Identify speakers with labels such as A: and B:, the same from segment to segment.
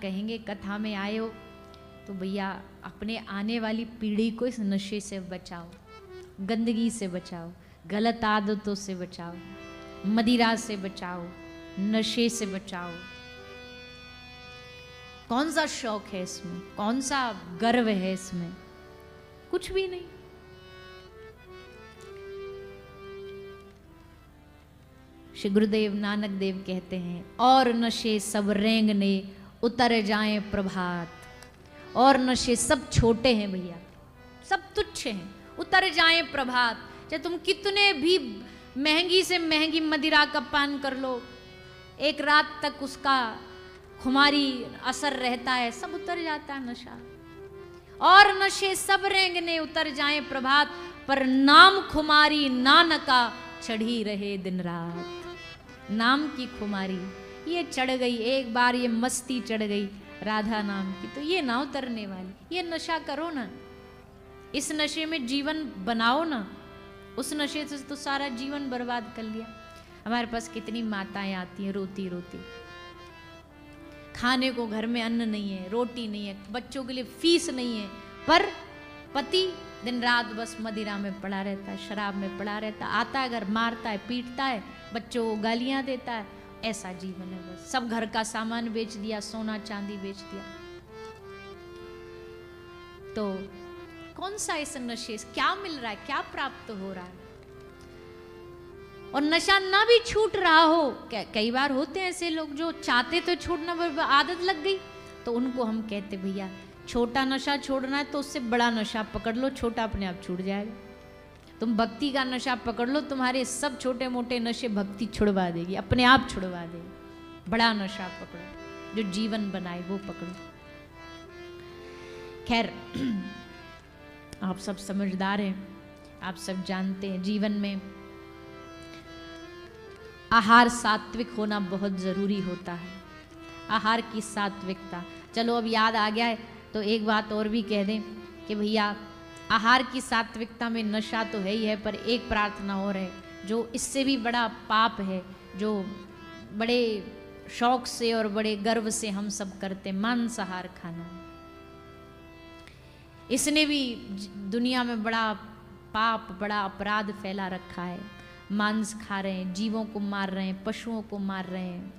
A: कहेंगे कथा में आए हो तो भैया अपने आने वाली पीढ़ी को इस नशे से बचाओ, गंदगी से बचाओ, गलत आदतों से बचाओ, मदिरा से बचाओ, नशे से बचाओ। कौन सा शौक है इसमें, कौन सा गर्व है इसमें? कुछ भी नहीं। श्री गुरुदेव नानक देव कहते हैं, और नशे सब रेंगने उतर जाएं प्रभात। और नशे सब छोटे हैं भैया, सब तुच्छ हैं, उतर जाएं प्रभात। चाहे तुम कितने भी महंगी से महंगी मदिरा का पान कर लो, एक रात तक उसका खुमारी असर रहता है, सब उतर जाता है नशा। और नशे सब रेंगने उतर जाएं प्रभात, पर नाम खुमारी नानका चढ़ी रहे दिन रात। नाम की खुमारी ये चढ़ गई, एक बार ये मस्ती चढ़ गई राधा नाम की, तो ये ना उतरने वाली। ये नशा करो ना, इस नशे में जीवन बनाओ ना। उस नशे से तो सारा जीवन बर्बाद कर लिया। हमारे पास कितनी माताएं आती हैं रोती रोती, खाने को घर में अन्न नहीं है, रोटी नहीं है, बच्चों के लिए फीस नहीं है, पर पति दिन रात बस मदिरा में पड़ा रहता है, शराब में पड़ा रहता है, आता है घर मारता है, पीटता है, बच्चों को गालियां देता है। ऐसा जीवन है बस। सब घर का सामान बेच दिया, सोना चांदी बेच दिया। तो कौन सा इस नशे से क्या मिल रहा है, क्या प्राप्त हो रहा है? और नशा ना भी छूट रहा हो, कई बार होते हैं ऐसे लोग जो चाहते तो छोड़ना, आदत लग गई, तो उनको हम कहते भैया छोटा नशा छोड़ना है तो उससे बड़ा नशा पकड़ लो, छोटा अपने आप छूट जाएगा। तुम भक्ति का नशा पकड़ लो, तुम्हारे सब छोटे मोटे नशे भक्ति छुड़वा देगी, अपने आप छुड़वा देगी। बड़ा नशा पकड़ो जो जीवन बनाए, वो पकड़ो। खैर आप सब समझदार हैं, आप सब जानते हैं जीवन में आहार सात्विक होना बहुत जरूरी होता है। आहार की सात्विकता। चलो अब याद आ गया है तो एक बात और भी कह दें कि भैया आहार की सात्विकता में नशा तो है ही है, पर एक प्रार्थना और है जो इससे भी बड़ा पाप है, जो बड़े शौक से और बड़े गर्व से हम सब करते, मांसाहार खाना। इसने भी दुनिया में बड़ा पाप, बड़ा अपराध फैला रखा है। मांस खा रहे हैं, जीवों को मार रहे हैं, पशुओं को मार रहे हैं,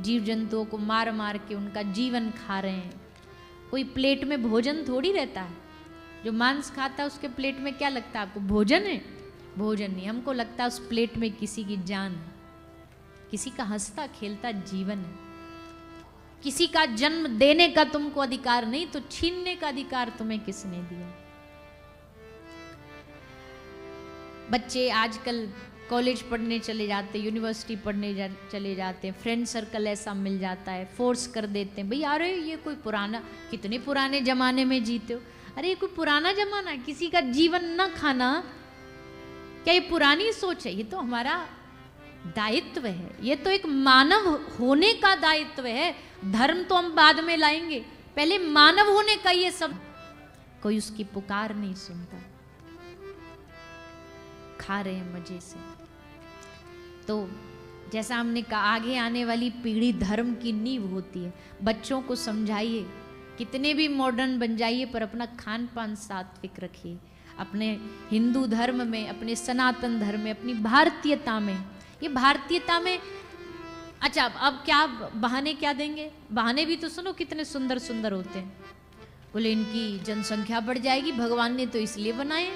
A: जीव जंतुओं को मार मार के उनका जीवन खा रहे हैं। कोई प्लेट में भोजन थोड़ी रहता है। जो मांस खाता है उसके प्लेट में क्या लगता है आपको? भोजन है? भोजन नहीं, हमको लगता है उस प्लेट में किसी की जान है, किसी का हंसता खेलता जीवन है। किसी का जन्म देने का तुमको अधिकार नहीं, तो छीनने का अधिकार तुम्हें किसने दिया? बच्चे आजकल कॉलेज पढ़ने चले जाते, यूनिवर्सिटी पढ़ने चले जाते हैं, फ्रेंड सर्कल ऐसा मिल जाता है, फोर्स कर देते हैं, भाई अरे ये कोई पुराना, कितने पुराने जमाने में जीते हो, अरे ये कोई पुराना जमाना है, किसी का जीवन न खाना, क्या ये पुरानी सोच है? ये तो हमारा दायित्व है, ये तो एक मानव होने का दायित्व है। धर्म तो हम बाद में लाएंगे, पहले मानव होने का ये सब। कोई उसकी पुकार नहीं सुनता, खा रहे हैं मजे से। तो जैसा हमने कहा, आगे आने वाली पीढ़ी धर्म की नींव होती है। बच्चों को समझाइए, कितने भी मॉडर्न बन जाइए पर अपना खान पान सात्विक रखिए। अपने हिंदू धर्म में, अपने सनातन धर्म में, अपनी भारतीयता में, ये भारतीयता में। अच्छा अब क्या बहाने क्या देंगे? बहाने भी तो सुनो कितने सुंदर सुंदर होते हैं। बोले इनकी जनसंख्या बढ़ जाएगी, भगवान ने तो इसलिए बनाए।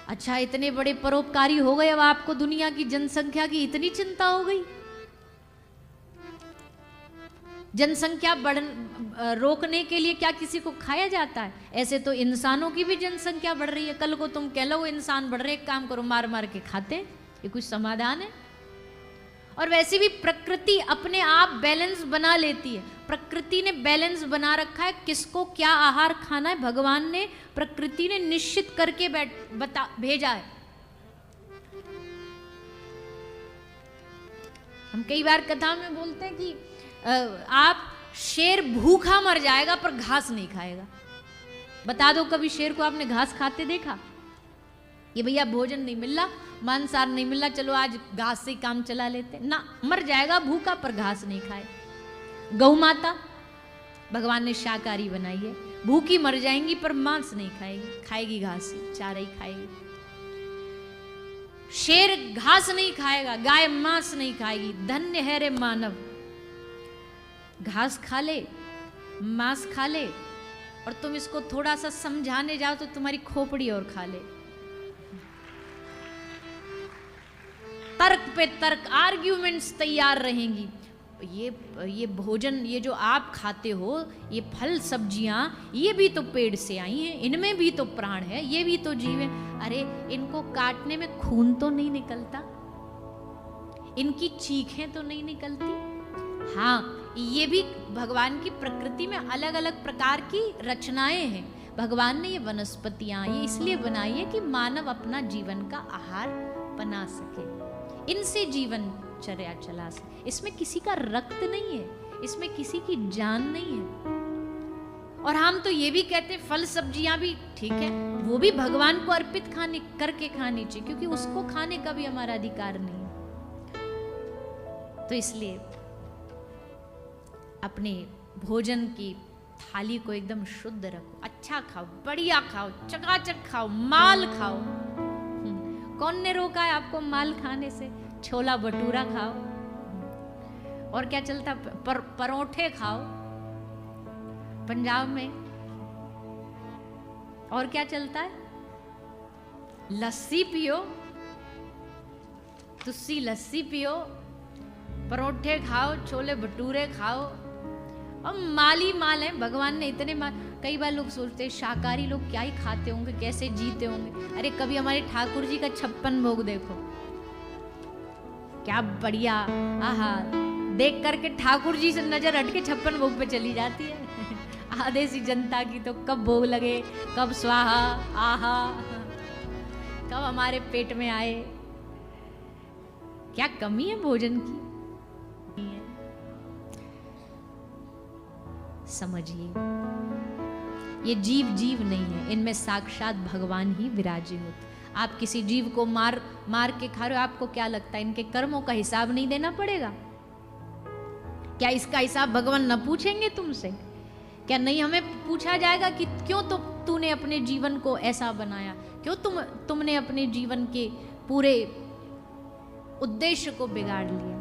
A: अच्छा इतने बड़े परोपकारी हो गए, अब आपको दुनिया की जनसंख्या की इतनी चिंता हो गई? जनसंख्या रोकने के लिए क्या किसी को खाया जाता है? ऐसे तो इंसानों की भी जनसंख्या बढ़ रही है। कल को तुम कह लो इंसान बढ़ रहे, एक काम करो मार मार के खाते, ये कुछ समाधान है? और वैसे भी प्रकृति अपने आप बैलेंस बना लेती है। प्रकृति ने बैलेंस बना रखा है, किसको क्या आहार खाना है भगवान ने, प्रकृति ने निश्चित करके भेजा है। हम कई बार कथा में बोलते हैं कि आप शेर भूखा मर जाएगा पर घास नहीं खाएगा। बता दो कभी शेर को आपने घास खाते देखा? ये भैया भोजन नहीं मिल रहा, मांसाहार नहीं मिल रहा, चलो आज घास से ही काम चला लेते ना, मर जाएगा भूखा पर घास नहीं खाए। गौ माता भगवान ने शाकाहारी बनाई है। भूखी मर जाएंगी पर मांस नहीं खाएगी, खाएगी घास ही, चारा ही खाएगी। शेर घास नहीं खाएगा, गाय मांस नहीं खाएगी। धन्य है रे मानव, घास खा ले, मांस खा ले, और तुम इसको थोड़ा सा समझाने जाओ तो तुम्हारी खोपड़ी और खा ले। तर्क पे तर्क, आर्ग्यूमेंट्स तैयार रहेंगी। ये भोजन, ये जो आप खाते हो, ये फल सब्जियां, ये भी तो पेड़ से आई हैं, इनमें भी तो प्राण है, ये भी तो जीव है। अरे इनको काटने में खून तो नहीं निकलता, इनकी चीखें तो नहीं निकलती। हाँ, ये भी भगवान की प्रकृति में अलग अलग प्रकार की रचनाएं हैं। भगवान ने ये वनस्पतियां ये इसलिए बनाई है कि मानव अपना जीवन का आहार बना सके, इनसे जीवन चर्या चला सके। इसमें किसी का रक्त नहीं है, इसमें किसी की जान नहीं है। और हम तो ये भी कहते हैं फल सब्जियां भी ठीक है, वो भी भगवान को अर्पित करके खानी चाहिए, क्योंकि उसको खाने का भी हमारा अधिकार नहीं है। तो इसलिए अपने भोजन की थाली को एकदम शुद्ध रखो, अच्छा खाओ, बढ़िया खाओ, चकाचक खाओ, माल खाओ। कौन ने रोका है आपको माल खाने से? छोला भटूरा खाओ, और क्या चलता, परोठे खाओ पंजाब में, और क्या चलता है, लस्सी पियो, तुस्सी लस्सी पियो, परोठे खाओ, छोले भटूरे खाओ। और माली माल है, भगवान ने इतने माल। कई बार लोग सोचते हैं शाकाहारी लोग क्या ही खाते होंगे, कैसे जीते होंगे। अरे कभी हमारे ठाकुर जी का 56 भोग देखो, क्या बढ़िया आहार। देख करके ठाकुर जी से नजर हट के 56 भोग पे चली जाती है। आधे सी जनता की तो कब भोग लगे, कब स्वाहा आहा, कब हमारे पेट में आए। क्या कमी है भोजन की? समझिए, ये जीव जीव नहीं है, इनमें साक्षात भगवान ही विराजे होते। आप किसी जीव को मार के खा रहे हो, आपको क्या लगता है इनके कर्मों का हिसाब नहीं देना पड़ेगा? क्या इसका हिसाब भगवान न पूछेंगे तुमसे? क्या नहीं हमें पूछा जाएगा कि क्यों तो तूने अपने जीवन को ऐसा बनाया, क्यों तुमने अपने जीवन के पूरे उद्देश्य को बिगाड़ लिया?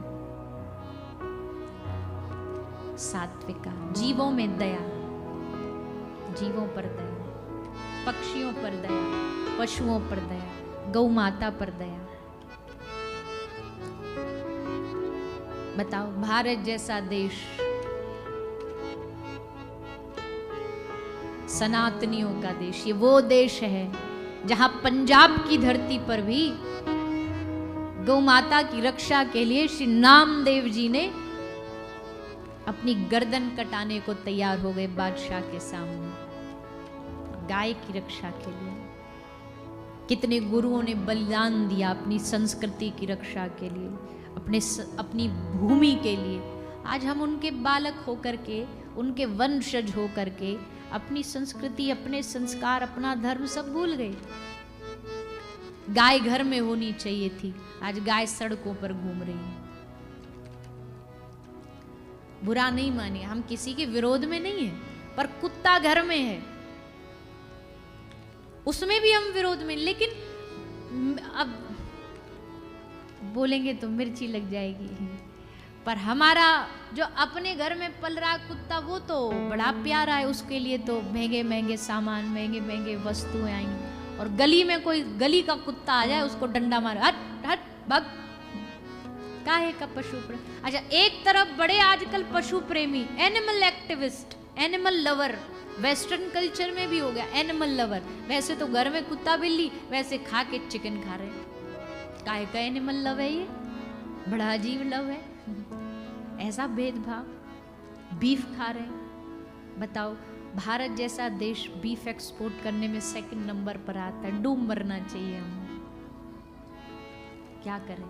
A: सात्विका, जीवों में दया, जीवों पर दया, पक्षियों पर दया, पशुओं पर दया, गौ माता पर दया। बताओ, भारत जैसा देश, सनातनियों का देश, ये वो देश है जहां पंजाब की धरती पर भी गौ माता की रक्षा के लिए श्री नामदेव जी ने अपनी गर्दन कटाने को तैयार हो गए बादशाह के सामने, गाय की रक्षा के लिए। कितने गुरुओं ने बलिदान दिया अपनी संस्कृति की रक्षा के लिए, अपनी भूमि के लिए। आज हम उनके बालक होकर के, उनके वंशज होकर के अपनी संस्कृति, अपने संस्कार, अपना धर्म सब भूल गए। गाय घर में होनी चाहिए थी, आज गाय सड़कों पर घूम रही है। बुरा नहीं मानिए, हम किसी के विरोध में नहीं है, पर कुत्ता घर में है उसमें भी हम विरोध में। लेकिन अब बोलेंगे तो मिर्ची लग जाएगी, पर हमारा जो अपने घर में पल रहा कुत्ता वो तो बड़ा प्यारा है, उसके लिए तो महंगे महंगे सामान, महंगे महंगे वस्तुएं आएंगी। और गली में कोई गली का कुत्ता आ जाए, उसको डंडा मारे, हट हट भग, काहे का पशु प्रेमी। अच्छा, एक तरफ बड़े आजकल पशु प्रेमी, animal activist, animal lover, western culture में भी हो गया एनिमल लवर। वैसे तो घर में कुत्ता बिल्ली, वैसे खा के चिकन खा रहे हैं। काहे का एनिमल लव है ये? बड़ा अजीब लव है, ऐसा भेदभाव। बीफ खा रहे हैं, बताओ। भारत जैसा देश बीफ एक्सपोर्ट करने में 2nd नंबर पर आता है। डूब मरना चाहिए हमें, क्या करें।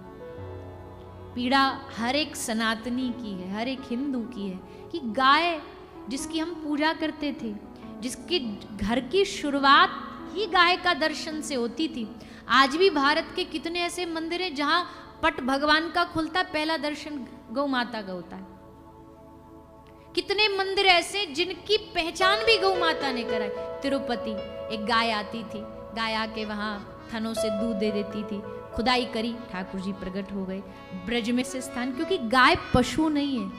A: पीड़ा हर एक सनातनी की है, हर एक हिंदू की है कि गाय जिसकी हम पूजा करते थे, जिसके घर की शुरुआत ही गाय का दर्शन से होती थी। आज भी भारत के कितने ऐसे मंदिर हैं जहां पट भगवान का खुलता, पहला दर्शन गौ माता का होता है। कितने मंदिर ऐसे जिनकी पहचान भी गौ माता ने कराई। तिरुपति एक गाय आती थी, गाय आके वहां थनों से दूध दे देती थी, खुदाई करी, ठाकुर जी प्रकट हो गए। ब्रज में से स्थान, क्योंकि गाय पशु नहीं है,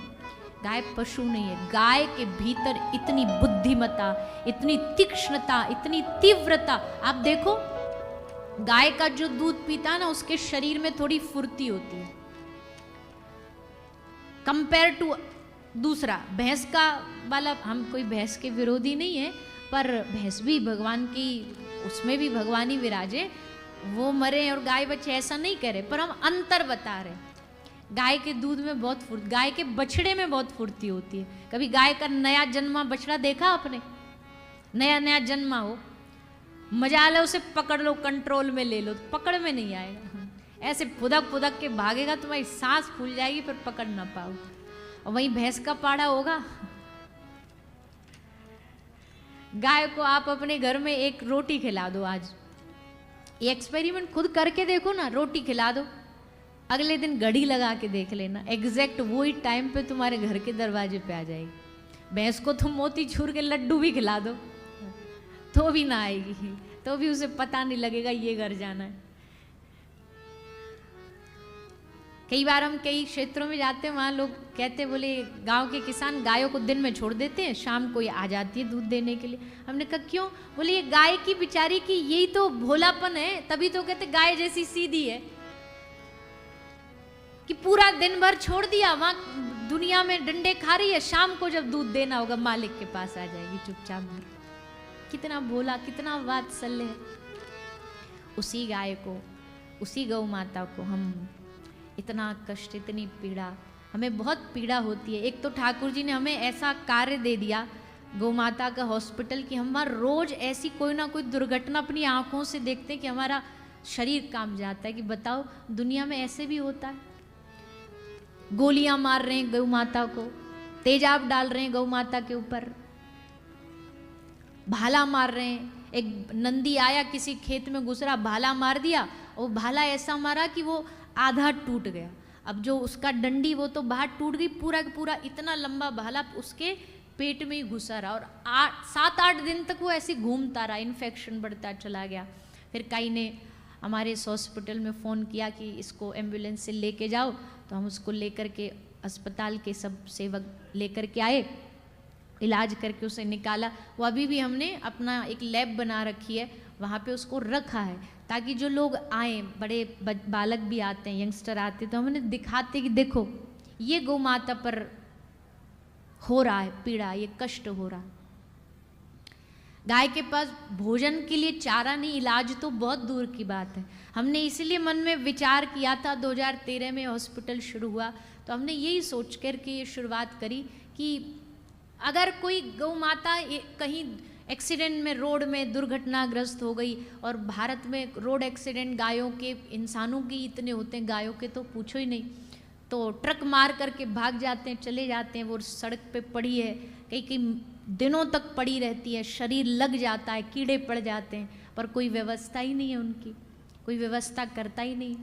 A: गाय पशु नहीं है, गाय के भीतर इतनी बुद्धिमता, इतनी तीक्ष्णता, इतनी तीव्रता। आप देखो गाय का जो दूध पीता ना, उसके शरीर में थोड़ी फुर्ती होती है कंपेयर टू दूसरा भैंस का वाला। हम कोई भैंस के विरोधी नहीं है, पर भैंस भी भगवान की, उसमें भी भगवान ही विराजे, वो मरे और गाय बच्चे ऐसा नहीं करे, पर हम अंतर बता रहे। गाय के दूध में बहुत फुर्ती, गाय के बछड़े में बहुत फुर्ती होती है। कभी गाय का नया जन्मा बछड़ा देखा आपने? नया नया जन्मा हो, मजा लो, उसे पकड़ लो, कंट्रोल में ले लो, तो पकड़ में नहीं आएगा, ऐसे फुदक फुदक के भागेगा, तुम्हारी सांस फूल जाएगी, फिर पकड़ ना पाओ। और वहीं भैंस का पाड़ा होगा। गाय को आप अपने घर में एक रोटी खिला दो, आज ये एक्सपेरिमेंट खुद करके देखो ना, रोटी खिला दो, अगले दिन घड़ी लगा के देख लेना, एग्जैक्ट वही टाइम पे तुम्हारे घर के दरवाजे पे आ जाएगी। भैंस को तुम मोतीचूर के लड्डू भी खिला दो तो भी ना आएगी, तो भी उसे पता नहीं लगेगा ये घर जाना है। कई बार हम कई क्षेत्रों में जाते हैं, वहाँ लोग कहते, बोले गांव के किसान गायों को दिन में छोड़ देते हैं, शाम को ये आ जाती है दूध देने के लिए। हमने कहा क्यों? बोले ये गाय की बेचारी की यही तो भोलापन है, तभी तो कहते गाय जैसी सीधी है कि पूरा दिन भर छोड़ दिया, वहां दुनिया में डंडे खा रही है, शाम को जब दूध देना होगा मालिक के पास आ जाएगी चुपचाप। कितना भोला, कितना वात्सल्य है। उसी गाय को, उसी गौ माता को हम इतना कष्ट, इतनी पीड़ा, हमें बहुत पीड़ा होती है। एक तो ठाकुर जी ने हमें ऐसा कार्य दे दिया गौ माता का हॉस्पिटल, कि हम रोज ऐसी कोई ना कोई दुर्घटना अपनी आंखों से देखते हैं कि हमारा शरीर काम जाता है कि बताओ दुनिया में ऐसे भी होता है। गोलियां मार रहे हैं गौ माता को, तेजाब डाल रहे हैं गौ माता के ऊपर, भाला मार रहे हैं। एक नंदी आया किसी खेत में घुस रहा, भाला मार दिया, और भाला ऐसा मारा कि वो आधा टूट गया। अब जो उसका डंडी वो तो बाहर टूट गई, पूरा पूरा इतना लंबा भाला उसके पेट में ही घुसा रहा, और 7-8 दिन तक वो ऐसे घूमता रहा, इन्फेक्शन बढ़ता चला गया। फिर कई ने हमारे इस हॉस्पिटल में फ़ोन किया कि इसको एम्बुलेंस से लेके जाओ, तो हम उसको लेकर के अस्पताल के सब सेवक लेकर के आए, इलाज करके उसे निकाला। वो अभी भी हमने अपना एक लैब बना रखी है, वहाँ पे उसको रखा है, ताकि जो लोग आए, बड़े बालक भी आते हैं, यंगस्टर आते हैं, तो हमने दिखाते कि देखो ये गौ माता पर हो रहा है पीड़ा, ये कष्ट हो रहा। गाय के पास भोजन के लिए चारा नहीं, इलाज तो बहुत दूर की बात है। हमने इसलिए मन में विचार किया था, 2013 में हॉस्पिटल शुरू हुआ, तो हमने यही सोच कर के ये शुरुआत करी कि अगर कोई गौ माता कहीं एक्सीडेंट में, रोड में दुर्घटनाग्रस्त हो गई, और भारत में रोड एक्सीडेंट गायों के, इंसानों के इतने होते हैं, गायों के तो पूछो ही नहीं, तो ट्रक मार करके भाग जाते हैं, चले जाते हैं, वो सड़क पे पड़ी है, कई कई दिनों तक पड़ी रहती है, शरीर लग जाता है, कीड़े पड़ जाते हैं, पर कोई व्यवस्था ही नहीं है उनकी, कोई व्यवस्था करता ही नहीं।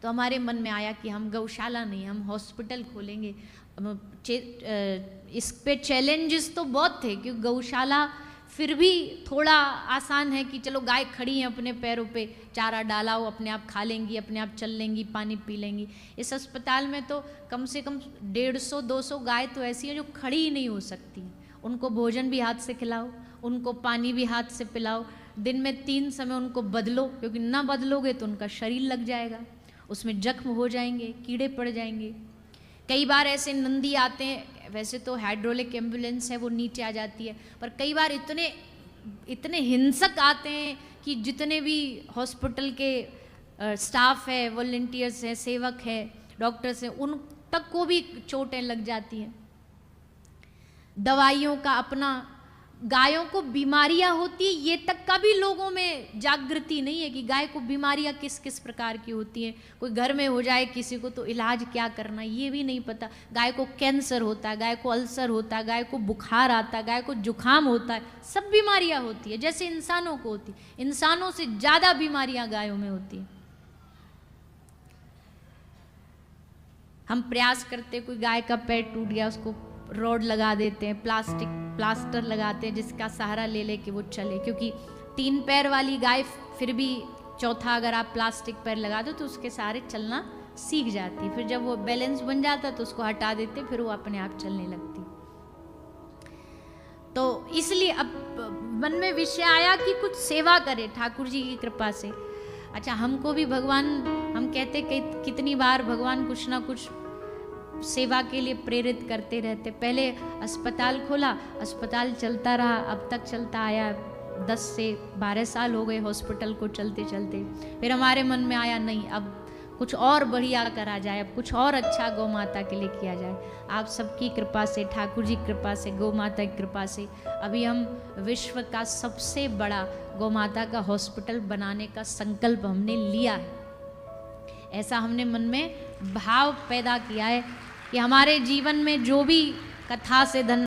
A: तो हमारे मन में आया कि हम गौशाला नहीं, हम हॉस्पिटल खोलेंगे। इस पे चैलेंजेस तो बहुत थे, क्योंकि गौशाला फिर भी थोड़ा आसान है कि चलो गाय खड़ी हैं अपने पैरों पे, चारा डाला हो, अपने आप खा लेंगी, अपने आप चल लेंगी, पानी पी लेंगी। इस अस्पताल में तो कम से कम 150-200 गाय तो ऐसी हैं जो खड़ी ही नहीं हो सकती। उनको भोजन भी हाथ से खिलाओ, उनको पानी भी हाथ से पिलाओ, दिन में 3 समय उनको बदलो, क्योंकि ना बदलोगे तो उनका शरीर लग जाएगा, उसमें जख्म हो जाएंगे, कीड़े पड़ जाएंगे। कई बार ऐसे नंदी आते हैं, वैसे तो हाइड्रोलिक एम्बुलेंस है वो नीचे आ जाती है, पर कई बार इतने हिंसक आते हैं कि जितने भी हॉस्पिटल के स्टाफ है, वॉलंटियर्स हैं, सेवक है, डॉक्टर्स हैं, उन तक को भी चोटें लग जाती हैं। दवाइयों का अपना, गायों को बीमारियां होती है, ये तक का भी लोगों में जागृति नहीं है कि गाय को बीमारियां किस किस प्रकार की होती हैं। कोई घर में हो जाए किसी को तो इलाज क्या करना ये भी नहीं पता। गाय को कैंसर होता है, गाय को अल्सर होता है, गाय को बुखार आता है, गाय को जुकाम होता है, सब बीमारियां होती है जैसे इंसानों को होती। इंसानों से ज़्यादा बीमारियां गायों में होती हैं। हम प्रयास करते, कोई गाय का पैर टूट गया उसको रॉड लगा देते हैं, प्लास्टर लगाते हैं जिसका सहारा ले ले कि वो चले, क्योंकि 3 पैर वाली गाय फिर भी चौथा अगर आप प्लास्टिक पैर लगा दो तो उसके सहारे चलना सीख जाती। फिर जब वो बैलेंस बन जाता तो उसको हटा देते, फिर वो अपने आप चलने लगती। तो इसलिए अब मन में विषय आया कि कुछ सेवा करें ठाकुर जी की कृपा से। अच्छा, हमको भी भगवान, हम कहते कितनी बार भगवान कुछ ना कुछ सेवा के लिए प्रेरित करते रहते। पहले अस्पताल खोला, अस्पताल चलता रहा, अब तक चलता आया, 10 से 12 साल हो गए हॉस्पिटल को चलते चलते। फिर हमारे मन में आया नहीं, अब कुछ और बढ़िया करा जाए, अब कुछ और अच्छा गौ माता के लिए किया जाए। आप सबकी कृपा से, ठाकुर जी कृपा से, गौ माता की कृपा से अभी हम विश्व का सबसे बड़ा गौ माता का हॉस्पिटल बनाने का संकल्प हमने लिया है। ऐसा हमने मन में भाव पैदा किया है कि हमारे जीवन में जो भी कथा से धन